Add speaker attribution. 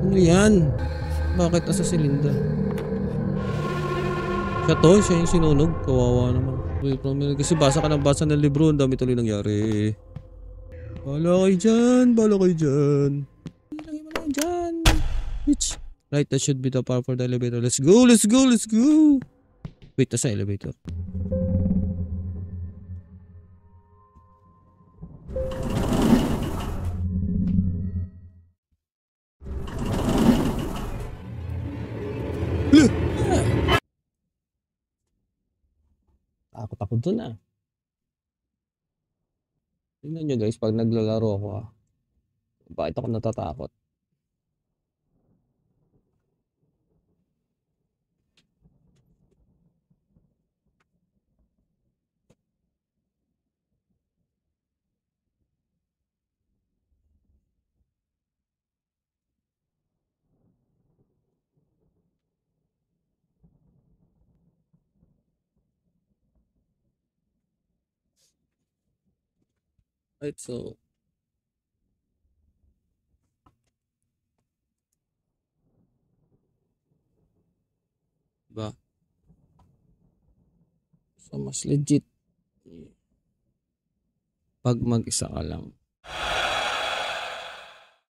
Speaker 1: Ano yan? Bakit nasa silinda? Siya yung sinunog. Kawawa naman. Kasi basa ka ng basa ng libro. Ang dami tuloy nangyari. Bala kayo dyan. Bala kayo dyan. Lagi mo lang dyan. Bitch. Right, that should be the power for the elevator. Let's go, let's go, let's go. Wait, nasa elevator. Takot ako dun ah. Tingnan nyo guys, pag naglalaro ako ah. Bakit ako natatakot? Right, so diba? So mas legit pag mag-isa ka lang.